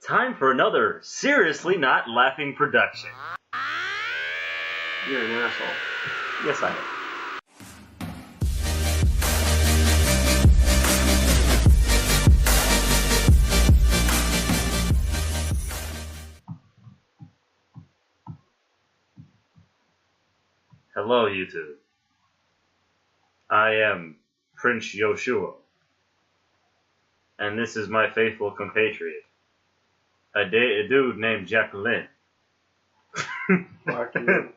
Time for another Seriously Not Laughing production. You're an asshole. Yes, I am. Hello, YouTube. I am Prince Yoshua, and this is my faithful compatriot, a dude named Jacqueline. Fuck you.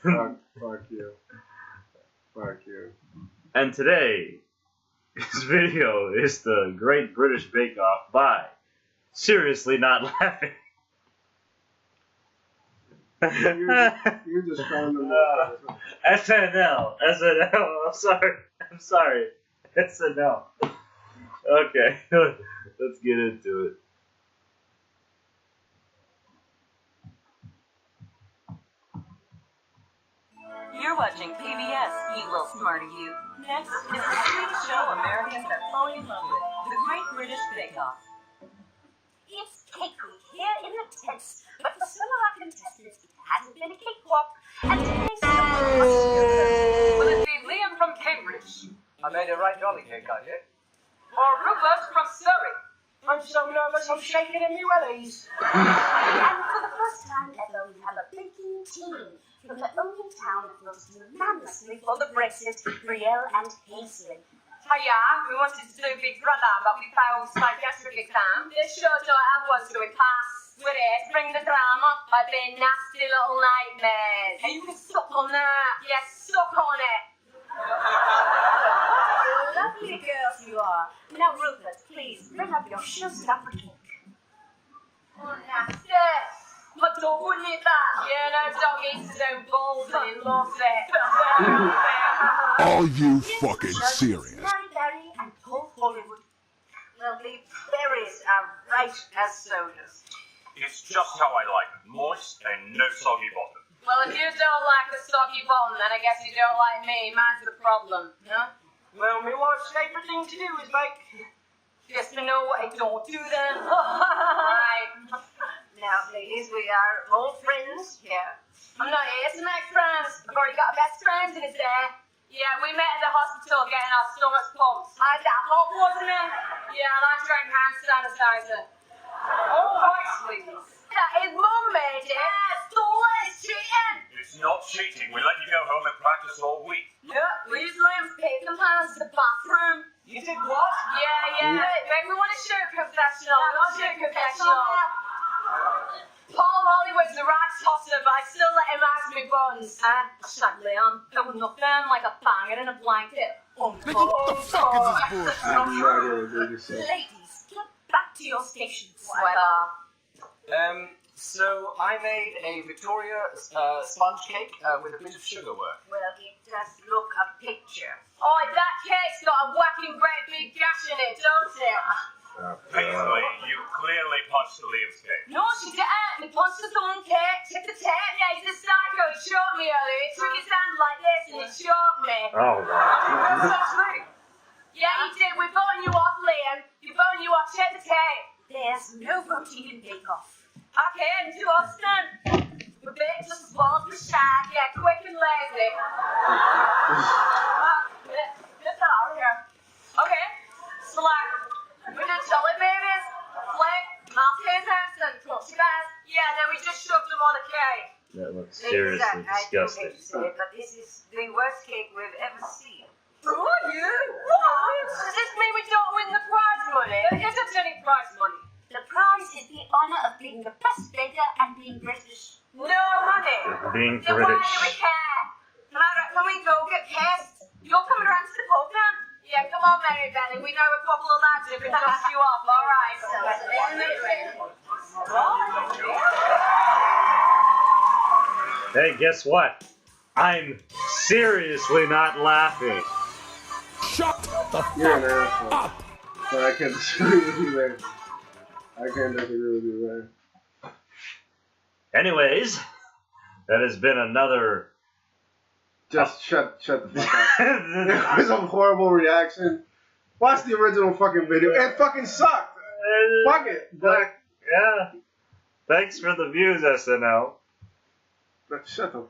Fuck you. Fuck you. And today, this video is the Great British Bake Off by Seriously Not Laughing. You're just trying to SNL. I'm sorry. SNL. Okay, let's get into it. You're watching PBS, you little smarty you. Next is the sweet show Americans are falling in love with, The Great British Bake Off. It's cake week here in the tents, but for some of our contestants, it hasn't been a cakewalk, and today's Will it be Liam from Cambridge? I made a right jolly cake, I did. Or Rupert from Surrey? I'm so nervous I'm shaking in my wellies. And for the first time ever, we have a baking team from the only town that votes unanimously for the Brexit, Brielle and Hazelin. Hiya, we wanted to do Big Brother, but we failed my gastric exam. This show don't have one, so we pass. With it, bring the drama, but they're nasty little nightmares. And you can suck on that. Yes, suck on it. Lovely girls you are. Now, Rupert, please bring up your showstopper cake. Oh, nasty. My dog wouldn't eat that. Yeah, no, dog eats his own balls and he loves it. Are you fucking serious? Mary Berry and Paul Hollywood. Well, the berries are right as sodas. It's just how I like it. Moist and no soggy bottom. Well, if you don't like a soggy bottom, then I guess you don't like me. Mine's the problem, huh? Well, my wife's favourite thing to do is bake. Yes, to know what I don't do then. Right. Now, ladies, we are all friends here. I'm not here to make friends. I've already got a best friend in his there. Yeah, we met at the hospital getting our stomachs pumped. I got hot water in. Yeah, and I drank hand sanitizer. Oh, right, sweeties. That his mum made it. Stole it, it's cheating. It's not cheating. We let you go home and practice all week. Yeah, we used Liam's paper pans to the bathroom. You did what? Yeah. Maybe we want to shoot confessional. We want to shoot confessional. Paul Hollywood's the right tosser, but I still let him ask me buttons. I shot Liam. There was nothing like a banger in a blanket. Nigga, what the fuck is this bullshit? Ladies, get back to your stations. Sweater. So I made a Victoria sponge cake with a bit of sugar work. Well, it does look a picture. Oh, that cake's got a whacking great big gash in it, don't it? Paisley, you clearly punched Liam's cake. No, she didn't. He punched his own cake, took the tape. Yeah, he's a psycho. He shot me earlier. He took his hand like this and he shot me. Oh, wow. That's such thing. Yeah, he did. We're voting you off, Liam. We're voting you off. Check the tape. There's no voting in Bake Off. Okay, and to us then. We're big, just balls for shag. Yeah, quick and lazy. Get that out here. Okay, so like, we did chili babies, flake, Maltesers, and crunchy bears. Yeah, and then we just shoved them on the cake. That looks seriously disgusting. I hate to say it, but this is the worst cake we've ever seen. Who are you? What? Does this mean we don't win the prize money? There isn't any prize money. The prize is the honour of being the best baker and being British. No money. Being Then why do we British. care? Can we go get pissed? You're coming around to the pub then? Yeah, come on, Mary Belly. We know a couple of lads who can dust you off, alright? Hey, guess what? I'm seriously not laughing. Shut the You're an fuck asshole. up! But I can't disagree with you there. I can't disagree with you there. Anyways, that has been another... Just shut the fuck up. It was a horrible reaction. Watch the original fucking video. It fucking sucked. Fuck it. But Thanks for the views, SNL. Shut up.